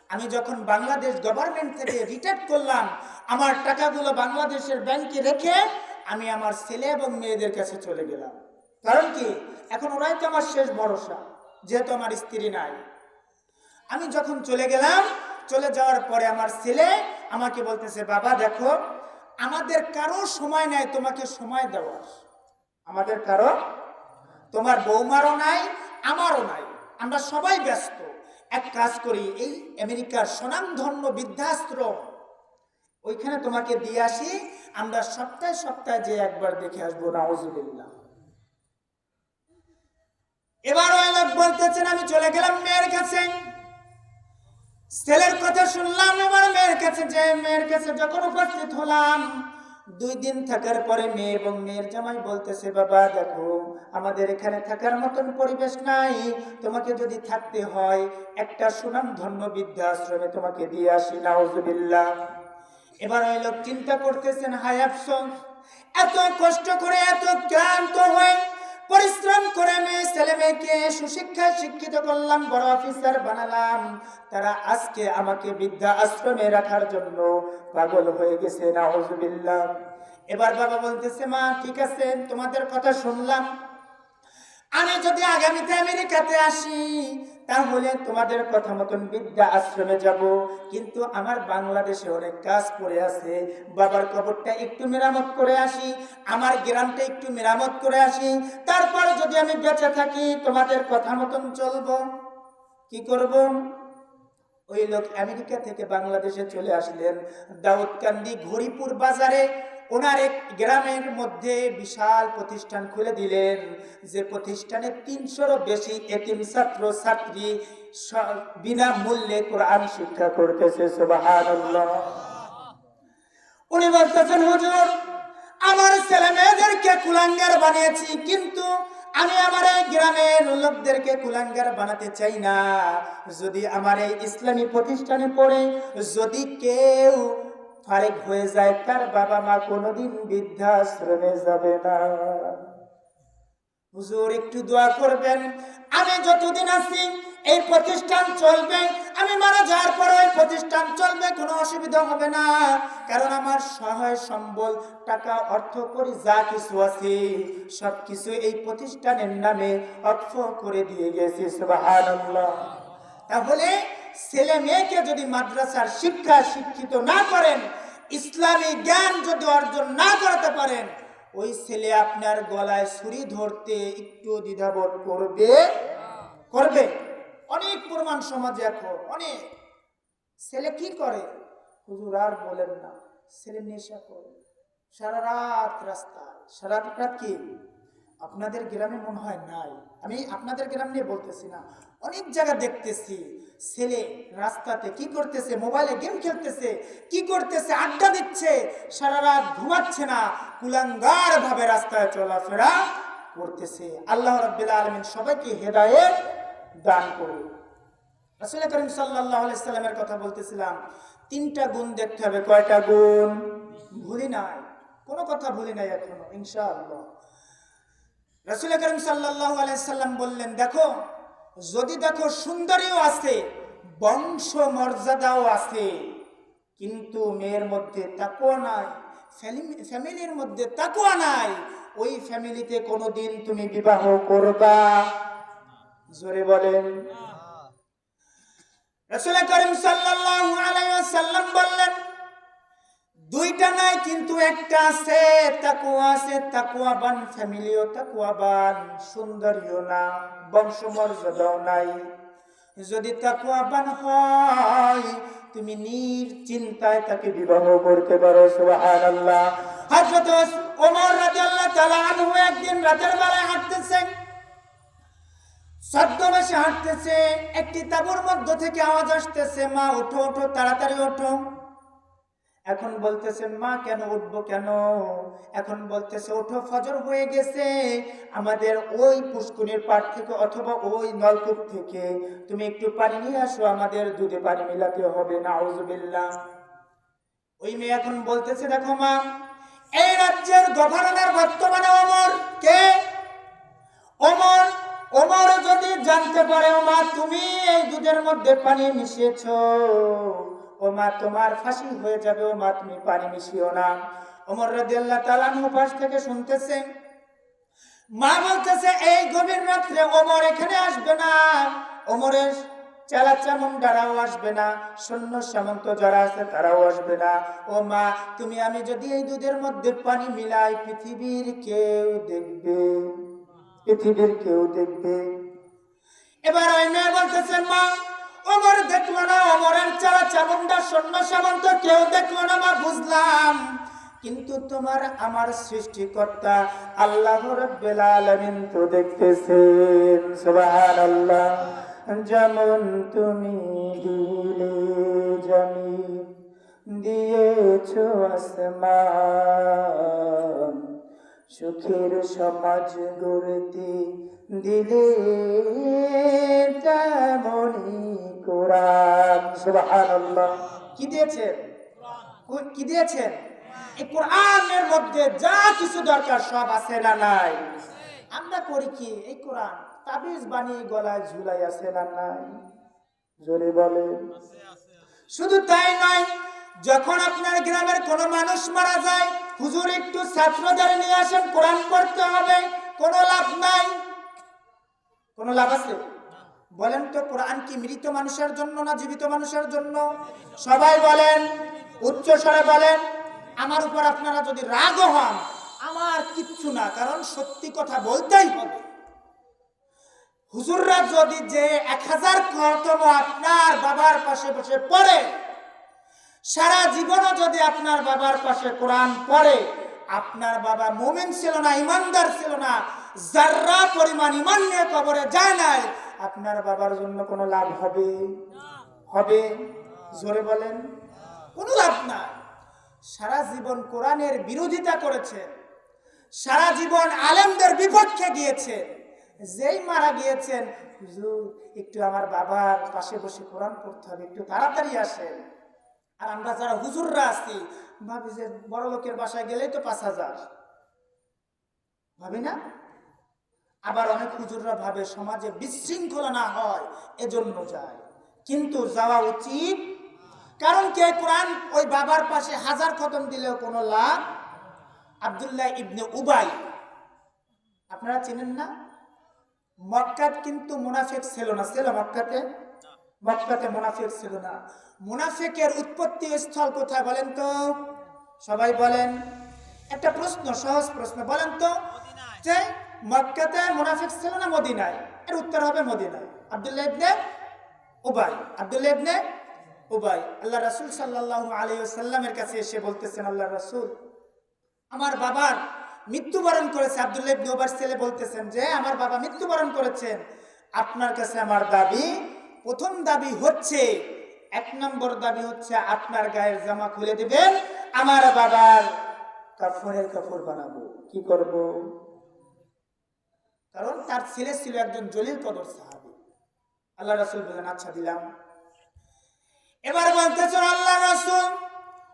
আমি যখন বাংলাদেশ গভর্নমেন্ট থেকে রিটায়ার করলাম, আমার টাকাগুলো বাংলাদেশের ব্যাংকে রেখে আমি আমার ছেলে এবং মেয়েদের কাছে চলে গেলাম। কারণ কি, এখন ওরাই তো আমার শেষ ভরসা, যেহেতু আমার স্ত্রী নাই। আমি যখন চলে গেলাম, চলে যাওয়ার পরে আমার ছেলে আমাকে বলতেছে বাবা দেখো আমাদের কারো সময় নাই তোমাকে সময় দেওয়ার, আমাদের কারো, তোমার বৌমারও নাই আমারও নাই, আমরা সবাই ব্যস্ত। এক কাজ করি, এই আমেরিকার স্বনামধন্য বৃদ্ধাশ্রম ওইখানে তোমাকে দিয়ে আসি, আমরা সপ্তাহে সপ্তাহে যে একবার দেখে আসবো। নাউজুবিল্লাহ। এবার ওই লোক বলতেছেন আমি চলে গেলাম মেয়ের কাছে, ছেলের কথা শুনলাম। এবার মেয়ের কাছে যে, মেয়ের কাছে যখন উপস্থিত হলাম, 2 দিন থাকার পরে মেয়ে এবং মেয়ের জামাই বলতেছে, বাবা দেখো আমাদের এখানে থাকার মতন পরিবেশ নাই, তোমাকে যদি থাকতে হয় একটা সুনামধন্য বৃদ্ধাশ্রমে তোমাকে দিয়ে আসি। নাউজুবিল্লাহ। এবার ওই লোক চিন্তা করতেছেন, হায় আফসোস, এত কষ্ট করে এত ক্লান্ত হয়ে পরিশ্রম করে মেয়ে ছেলে মেয়েকে সুশিক্ষায় শিক্ষিত করলাম, বড় অফিসার বানালাম, তারা আজকে আমাকে বৃদ্ধা আশ্রমে রাখার জন্য পাগল হয়ে গেছে। নাউজুবিল্লাহ। এবার বাবা বলতেছে, মা ঠিক আছে তোমাদের কথা শুনলাম, আমি যদি আগামীতে আমেরিকাতে আসি তাহলে তোমাদের কথা মতন বৃদ্ধা আশ্রমে যাব, কিন্তু আমার বাংলাদেশে অনেক কাজ পড়ে আছে, বাবার কবরটা একটু মেরামত করে আসি, আমার গ্রামটা একটু মেরামত করে আসি, তারপর যদি আমি বেঁচে থাকি তোমাদের কথা মতন চলবো। কি করব? ওই লোক আমেরিকা থেকে বাংলাদেশে চলে আসলেন। দাউদকান্দি ঘড়িপুর বাজারে ওনার এক গ্রামের মধ্যে বিশাল প্রতিষ্ঠান খুলে দিলেন, যে প্রতিষ্ঠানে 300-এরও বেশি এতিম ছাত্র ছাত্রী বিনামূল্যে কোরআন শিক্ষা করতেছে। সুবহানাল্লাহ। উনি বলতেছেন, হুজুর আমার ছেলে মেয়েদেরকে কুলাঙ্গার বানিয়েছি, কিন্তু আমি আমার এই গ্রামের লোকদেরকে কুলাঙ্গার বানাতে চাই না। যদি আমার এই ইসলামী প্রতিষ্ঠানে পড়ে যদি কেউ ফারেক হয়ে যায়, তার বাবা মা কোনোদিন বৃদ্ধাশ্রমে যাবে না। হুজুর একটু দোয়া করবেন, আমি যতদিন আছি এই প্রতিষ্ঠান চলবে, আমি মারা যাওয়ার পর এই প্রতিষ্ঠান চলবে, কোনো অসুবিধা হবে না, কারণ আমার সহায় সম্বল টাকা অর্থ করি যা কিছু আছে সবকিছু এই প্রতিষ্ঠানের নামে অর্থ করে দিয়ে গেছি। সুবহানাল্লাহ। তাহলে ছেলে মেয়েকে যদি মাদ্রাসার শিক্ষা শিক্ষিত না করেন, ইসলামী জ্ঞান যদি অর্জন না করতে পারেন, ওই ছেলে আপনার গলায় ছুরি ধরতে একটু দ্বিধাবোধ করবে। অনেক প্রমাণ সমাজে এখন অনেক ছেলে কি করে, হুজুর আর বলেন না, ছেলে নেশা করে সারা রাত রাস্তায়, সারা রাত কি আপনাদের গ্রামে মনে হয় নাই, আমি আপনাদের গ্রাম নিয়ে বলতেছি না, অনেক জায়গা দেখতেছি ছেলে রাস্তাতে কি করতেছে, মোবাইলে গেম খেলতেছে, কি করতেছে, আড্ডা দিচ্ছে, সারা রাত ঘুমাচ্ছে না, কুলাঙ্গার ভাবে রাস্তায় চলাফেরা করতেছে। আল্লাহ রাব্বুল আলামিন সবাইকে হেদায়েত দান করুন। রাসূল করিম সাল্লাল্লাহু আলাইহি সাল্লামের কথা বলতেছিলাম, 3টা গুণ দেখতে হবে। কয়টা গুণ? ভুলি নাই, কোনো কথা ভুলি নাই এখনো ইনশাআল্লাহ। রাসূল করিম সাল্লাল্লাহু আলাইহি সাল্লাম বললেন, দেখো যদি দেখো সুন্দরীও আছে, বংশ মর্যাদাও আছে, কিন্তু মেয়ের মধ্যে তাকওয়া নাই, ফ্যামিলির মধ্যে তাকওয়া নাই, ওই ফ্যামিলিতে কোনোদিন তুমি বিবাহ করবা? জোরে বলেন। রাসূল করিম সাল্লাল্লাহু আলাইহি ওয়াসাল্লাম বললেন, 2টা নাই কিন্তু একটা আছে, তাকওয়া আছে, তাকওয়াবান ফ্যামিলিও তাকওয়াবান, সুন্দরীও না, বংশমর্যাদাও নাই। যদি তাকওয়াবান হয় তুমি নিশ্চিন্তায় তাকে বিবাহ করতে পারো। সুবহানাল্লাহ। হযরত ওমর রাদিয়াল্লাহু তাআলা আনহু একদিন রাতের বেলায় হাঁটতেছেন, ছদ্মবেশে হাঁটতেছে, একটি তাঁবুর মধ্য থেকে আওয়াজ আসতেছে, মা ওঠো ওঠো তাড়াতাড়ি ওঠো। এখন বলতেছেন, মা কেন উঠবো কেন? এখন বলতেছে, ওঠো ফজর হয়ে গেছে, আমাদের ওই পুষ্কুনির পাড় থেকে অথবা ওই নলকূপ থেকে তুমি একটু পানি নিয়ে আসো, আমাদের দুধে পানি মিলাতে হবে। নাউজুবিল্লাহ। ওই মেয়ে এখন বলতেছে, দেখো মা, এই রাজ্যের গভর্নর বর্তমানে ওমর। কে? ওমর। ওমর যদি জানতে পারে ও মা তুমি এই দুধের মধ্যে পানি মিশিয়েছো, ও মা তোমার ফাঁসি হয়ে যাবে, ও মা তুমি পানি মিশিও না। ওমর রাদিয়াল্লাহু তাআলা আনহু পাশ থেকে শুনতেছেন, মা বলতেছে, এই গভীর রাত্রে ওমর এখানে আসবে না, ওমরের চালা চামুন্ডারাও আসবে না, সৈন্য সামন্ত যারা আছে তারাও আসবে না। ও মা তুমি আমি যদি এই দুধের মধ্যে পানি মিলাই, পৃথিবীর কেউ দেখবে, পৃথিবীর কেউ দেখবে। এবার ওই মেয়ে বলতেছেন, মা ওমর দেখলো না, ওমরের চালা চামুন্ডা সৈন্য সামন্ত কেউ দেখলো না, মা বুঝলাম, কিন্তু তোমার আমার সৃষ্টিকর্তা আল্লাহ রাব্বুল আলামিন তো দেখতেছেন। সুবহানাল্লাহ। যেমন তুমি দিলে জানি, দিয়েছ আসমান, সুখের সমাজ গড়তে দিলে তেমনি কোরআন। সুবহানাল্লাহ। কি দিয়েছেন? কি দিয়েছেন? এই কোরআনের মধ্যে যা কিছু দরকার সব আছে না নাই? আমরা করি কি? এই কোরআন তাবিজ বানিয়ে গলায় ঝুলাই আছে না নাই? জোরে বলে। শুধু তাই নয়, যখন আপনার গ্রামের কোনো মানুষ মারা যায়, হুজুর একটু ছাত্রদের নিয়ে আসেন, কোরআন পড়তে হবে। কোনো লাভ নাই। কোনো লাভ আছে? বলেন তো, কোরআন কি মৃত মানুষের জন্য না জীবিত মানুষের জন্য? সবাই বলেন, উচ্চ স্বরে বলেন। আমার উপর আপনারা যদি রাগও হন, আমার কিচ্ছু না, কারণ সত্যি কথা বলতেই হবে। হুজুররা যদি যে 1000 খতম আপনার বাবার পাশে বসে পড়ে, সারা জীবনও যদি আপনার বাবার পাশে কোরআন পড়ে, আপনার বাবা মুমিন ছিল না, ইমানদার ছিল না, যাররা পরিমাণ ইমান নিয়ে কবরে যায় নাই, আপনার বাবার জন্য কোনো লাভ হবে? হবে? জোরে বলেন। কোনো লাভ না। সারা জীবন কোরআনের বিরোধিতা করেছে, সারা জীবন আলেমদের বিপক্ষে গিয়েছে। যেই মারা গিয়েছেন, হুজুর একটু আমার বাবার পাশে বসে কোরআন পড়তে হবে, একটু তাড়াতাড়ি আসেন। আর আমরা যারা হুজুররা আছি ভাবি যে বড় লোকের বাসায় গেলেই তো 5000, ভাবি না? আবার অনেক হুজুররা ভাবে সমাজে বিশৃঙ্খলা না হয় এজন্য যায়, কিন্তু যাওয়া উচিত। কারণ কে? কোরআন ওই বাবার পাশে 1000 খতম দিলেও কোনো লাভ। আব্দুল্লাহ ইবনে উবাই, আপনারা চিনেন না? মক্কাত কিন্তু মুনাফিক ছিল না। ছিল মক্কাতে? মক্কাতে মুনাফিক ছিল না। মুনাফিকের উৎপত্তি স্থল কোথায় বলেন তো? সবাই বলেন। একটা প্রশ্ন, সহজ প্রশ্ন, বলেন তো, যে মক্কাতে মুনাফিক ছিল না মদিনায়? এর উত্তর হবে মদিনায়। আব্দুল্লাহ ইবনে উবাই, আব্দুল্লাহ ইবনে উবাই আল্লাহ রাসূল সাল্লাল্লাহু আলাইহি ওয়াসাল্লামের কাছে এসে বলতেছেন, আল্লাহ রাসূল আমার বাবার মৃত্যুবরণ করেছে। আব্দুল্লাহ ইবনে উবাইর ছেলে বলতেছেন যে আমার বাবা মৃত্যুবরণ করেছেন, আপনার কাছে আমার দাবি, প্রথম দাবি হচ্ছে, 1 নম্বর দাবি হচ্ছে আপনার গায়ের জামা খুলে দিবেন, আমার বাবার কাফনের কাপড় বানাবো। কি করব? কারণ তার ছেলে ছিল একজন জলিল কদর সাহাবী। আল্লাহ রাসূল বলেন আচ্ছা দিলাম। এবার বলতেছেন আল্লাহ রাসূল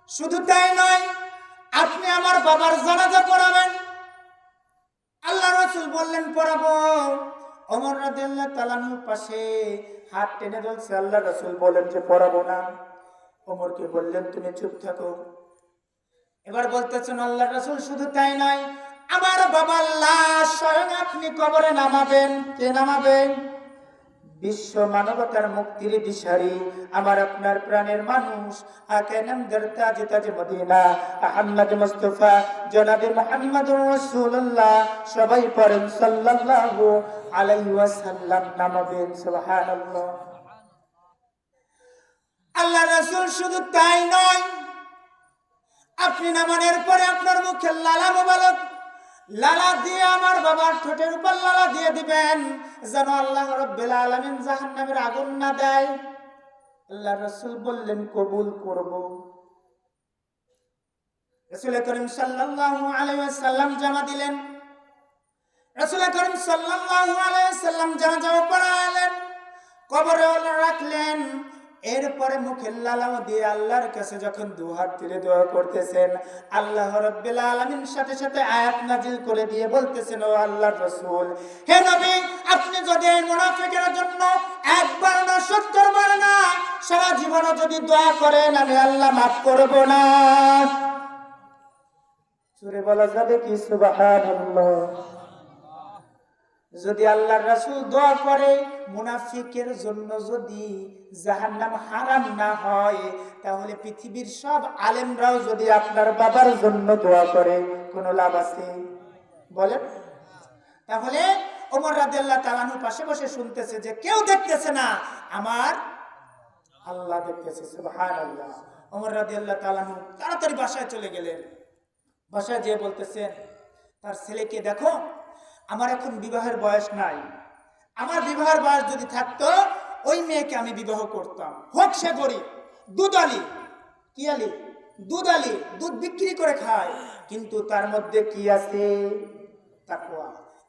শুধু তাই নয়, আপনি আমার বাবার জানাজা পড়াবেন। আল্লাহ রাসূল বললেন পড়াবো। ওমর রাদিয়াল্লাহু তাআলা আনহুর পাশে হাত টেনে ধরছে। আল্লাহ রাসূল বলেন যে পড়াবো না। ওমরকে বললেন তুমি চুপ থাকো। এবার বলতেছেন আল্লাহ রাসূল শুধু তাই নয়, আমার বাবার লাশ স্বয়ং আপনি কবরে নামাবেন। কে নামাবেন? বিশ্ব মানবতার মুক্তির দিশারি, আমার আপনার প্রাণের মানুষ, আকে নামদার তাজে তাজে মদিনা, আহমদ মুস্তাফা জনাবে মুহাম্মদুর রাসূলুল্লাহ, সবাই পড়েন সাল্লাল্লাহু আলাইহি ওয়াসাল্লাম নামাবেন। সুবহানাল্লাহ। আল্লাহ রাসূল শুধু তাই নয়, আপনি নামানোর পরে আপনার মুখে লালা মোবারক, লালা দিয়ে আমার বাবার ঠোঁটের উপর লালা দিয়ে দিবেন, যেন আল্লাহ রাব্বুল আলামিন জাহান্নামের আগুন না দেয়। আল্লাহ রাসূল বললেন কবুল করব। রাসূল করিম সাল্লাল্লাহু আলাইহি ওয়াসাল্লাম জামা দিলেন। রাসূল করিম সাল্লাল্লাহু আলাইহি ওয়াসাল্লাম জানাজা পড়ালেন, কবরে রাখলেন। এরপরে মুখের লালাও দিয়ে আল্লাহর কাছে যখন দুহাত তুলে দোয়া করতেছেন, আল্লাহ রাব্বুল আলামিন সাথে সাথে আয়াত নাজিল করে দিয়ে বলতেছেন, ও আল্লাহর রাসূল, হে নবী, আপনি যদি এই মুনাফিকের জন্য একবার না 70 বার না সারা জীবনও যদি দোয়া করেন, আমি আল্লাহ মাফ করব না। সূরা বলা যাবে কি সুবহানাল্লাহ? যদি আল্লাহর রাসূল দোয়া করে মুনাফিকের জন্য যদি জাহান্নাম হারাম না হয়, তাহলে পৃথিবীর সব আলেমরাও যদি আপনার বাবার জন্য দোয়া করে কোনো লাভ আছে? বলেন। তাহলে ওমর রাদিয়াল্লাহু তাআলা আনহু পাশে বসে শুনতেছে যে কেউ দেখতেছে না, আমার আল্লাহ দেখতেছে। সুবহানাল্লাহ। ওমর রাদিয়াল্লাহু তাআলা আনহু তাড়াতাড়ি বাসায় চলে গেলেন। বাসায় যেয়ে বলতেছেন তার ছেলেকে, দেখো আমার এখন বিবাহের বয়স নাই, আমার বিবাহের বয়স যদি থাকতো ওই মেয়েকে আমি বিবাহ করতাম, হোক সে গরিব, দুধ আলী, কি আলী, দুধালি, দুধ বিক্রি করে খায়, কিন্তু তার মধ্যে কি আছে? তাকওয়া।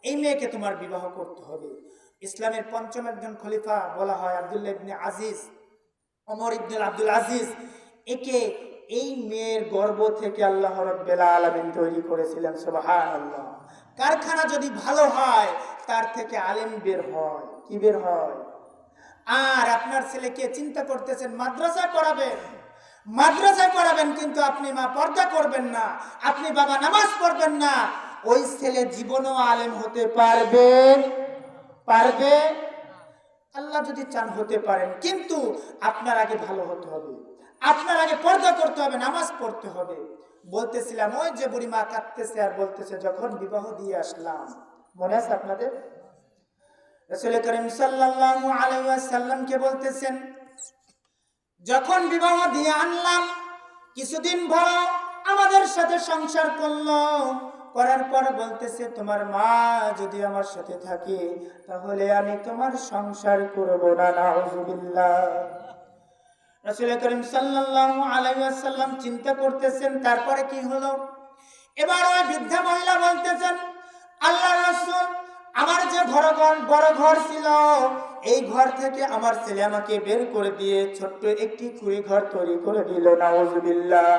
এই মেয়েকে তোমার বিবাহ করতে হবে। ইসলামের পঞ্চম একজন খলিফা বলা হয় আব্দুল্লাহ ইবনে আজিজ, ওমর ইবনে আব্দুল আজিজ। একে এই মেয়ের গর্ভ থেকে আল্লাহ রাব্বুল আলামিন তৈরি করেছিলেন। সুবহানাল্লাহ। কারখানা যদি ভালো হয় তার থেকে আলেম বের হয়। কি বের হয়? আর আপনার ছেলেকে চিন্তা করতেছেন মাদ্রাসায় পড়াবেন, মাদ্রাসায় পড়াবেন, কিন্তু আপনি মা পর্দা করবেন না, আপনি বাবা নামাজ পড়বেন না। ওই ছেলে জীবনও আলেম হতে পারবে? পারবে? আল্লাহ যদি চান হতে পারেন, কিন্তু আপনার আগে ভালো হতে হবে, আপনার আগে পর্দা করতে হবে, নামাজ পড়তে হবে। বলতেছিলাম ওই যে বুড়ি মা কাঁদতেছে আর বলতেছে যখন বিবাহ দিয়ে আসলাম, মনে আছে আপনাদের? রাসূল করিম সাল্লাল্লাহু আলাইহি ওয়াসাল্লামকে বলতেছেন যখন বিবাহ দিয়ে আনলাম, কিছুদিন ভালো আমাদের সাথে সংসার করলো, করার পর বলতেছে তোমার মা যদি আমার সাথে থাকে তাহলে আমি তোমার সংসার করব না। নাউযুবিল্লাহ। রাসূল করিম সাল্লাল্লাহু আলাইহি ওয়াসাল্লাম চিন্তা করতেছেন তারপরে কি হলো। এবার ওই বৃদ্ধা মহিলা বলতেছেন আল্লাহর রাসূল, আমার যে বড় ঘর ছিল, এই ঘর থেকে আমার ছেলে আমাকে বের করে দিয়ে ছোট্ট একটি কুড়ি ঘর তৈরি করে দিল। নাউযুবিল্লাহ।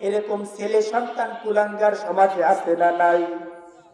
এরকম ছেলে সন্তান কুলাঙ্গার সমাজে আছে না নাই?